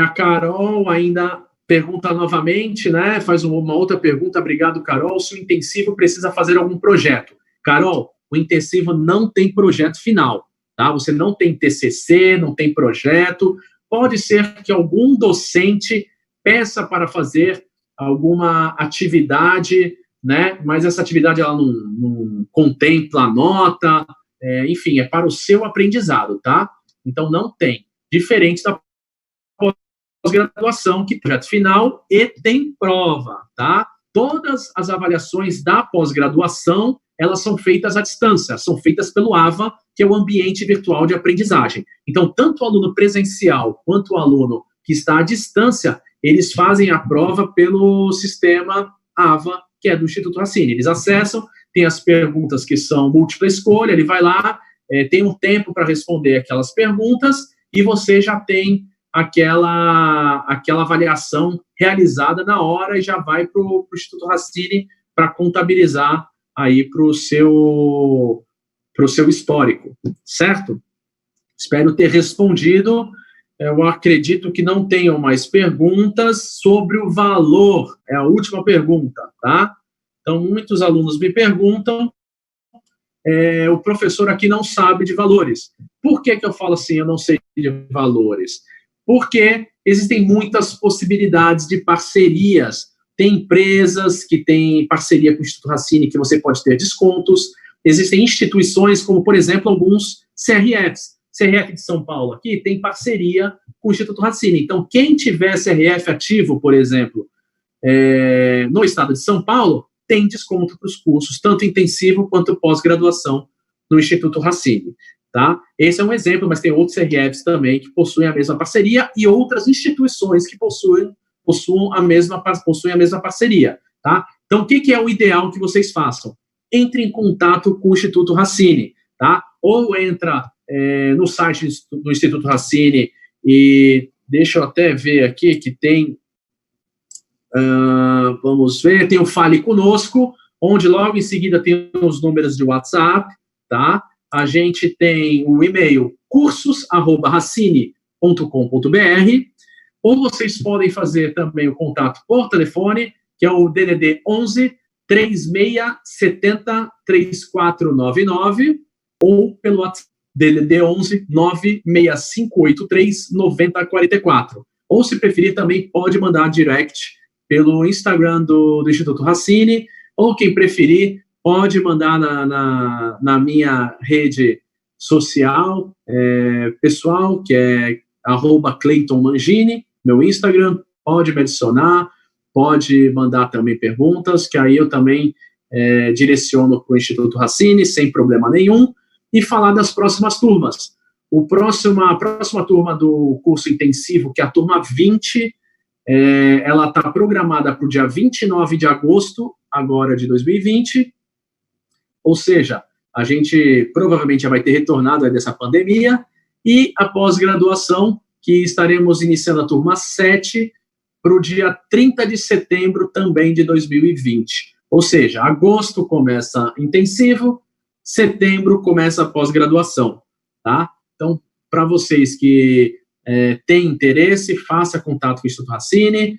A Carol ainda pergunta novamente, né? Faz uma outra pergunta. Obrigado, Carol. Se o intensivo precisa fazer algum projeto. Carol, o intensivo não tem projeto final, tá? Você não tem TCC, não tem projeto. Pode ser que algum docente peça para fazer alguma atividade, né? Mas essa atividade ela não contempla a nota, enfim, é para o seu aprendizado, tá? Então não tem. Diferente da pós-graduação, que tem projeto final e tem prova, tá? Todas as avaliações da pós-graduação, elas são feitas à distância, são feitas pelo AVA, que é o ambiente virtual de aprendizagem. Então, tanto o aluno presencial quanto o aluno que está à distância, eles fazem a prova pelo sistema AVA, que é do Instituto Racine. Eles acessam, tem as perguntas que são múltipla escolha, ele vai lá, tem um tempo para responder aquelas perguntas, e você já tem aquela avaliação realizada na hora e já vai para o Instituto Racine para contabilizar aí para o seu histórico, certo? Espero ter respondido. Eu acredito que não tenham mais perguntas sobre o valor. É a última pergunta, tá? Então, muitos alunos me perguntam, o professor aqui não sabe de valores. Por que eu falo assim, eu não sei de valores? Porque existem muitas possibilidades de parcerias. Tem empresas que têm parceria com o Instituto Racine que você pode ter descontos. Existem instituições como, por exemplo, alguns CRFs. CRF de São Paulo aqui tem parceria com o Instituto Racine. Então, quem tiver CRF ativo, por exemplo, no estado de São Paulo, tem desconto para os cursos, tanto intensivo quanto pós-graduação no Instituto Racine. Tá? Esse é um exemplo, mas tem outros CRFs também que possuem a mesma parceria e outras instituições que possuem a mesma parceria. Tá? Então, o que é o ideal que vocês façam? Entre em contato com o Instituto Racine, tá? Ou entra no site do Instituto Racine e deixa eu até ver aqui que tem, vamos ver, tem o Fale Conosco, onde logo em seguida tem os números de WhatsApp, tá? A gente tem o e-mail cursos@racine.com.br, ou vocês podem fazer também o contato por telefone, que é o DDD 11 3670 3499, ou pelo WhatsApp DDD 11 96583 9044. Ou, se preferir, também pode mandar direct pelo Instagram do Instituto Racine, ou quem preferir, pode mandar na minha rede social pessoal, que é @CleitonMangini, meu Instagram, pode me adicionar, pode mandar também perguntas, que aí eu também direciono para o Instituto Racine, sem problema nenhum, e falar das próximas turmas. A próxima turma do curso intensivo, que é a turma 20, ela está programada para o dia 29 de agosto, agora de 2020, ou seja, a gente provavelmente já vai ter retornado dessa pandemia, e a pós-graduação, que estaremos iniciando a turma 7 para o dia 30 de setembro também de 2020. Ou seja, agosto começa intensivo, setembro começa a pós-graduação, tá? Então, para vocês que têm interesse, faça contato com o Instituto Racine,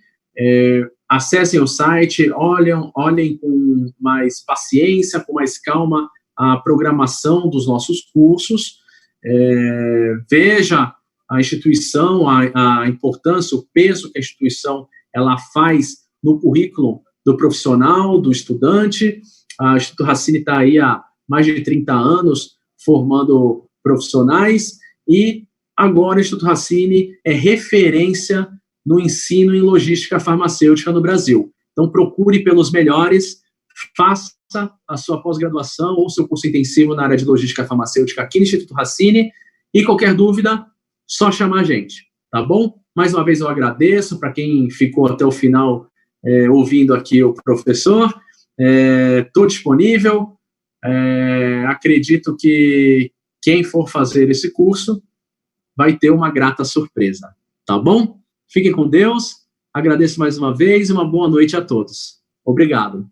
acessem o site, olhem com mais paciência, com mais calma a programação dos nossos cursos, veja a instituição, a importância, o peso que a instituição ela faz no currículo do profissional, do estudante. A Instituto Racine está aí há mais de 30 anos formando profissionais e agora o Instituto Racine é referência no ensino em logística farmacêutica no Brasil. Então, procure pelos melhores, faça a sua pós-graduação ou seu curso intensivo na área de logística farmacêutica aqui no Instituto Racine e qualquer dúvida, só chamar a gente, tá bom? Mais uma vez eu agradeço para quem ficou até o final ouvindo aqui o professor, estou disponível, acredito que quem for fazer esse curso vai ter uma grata surpresa, tá bom? Fiquem com Deus, agradeço mais uma vez e uma boa noite a todos. Obrigado.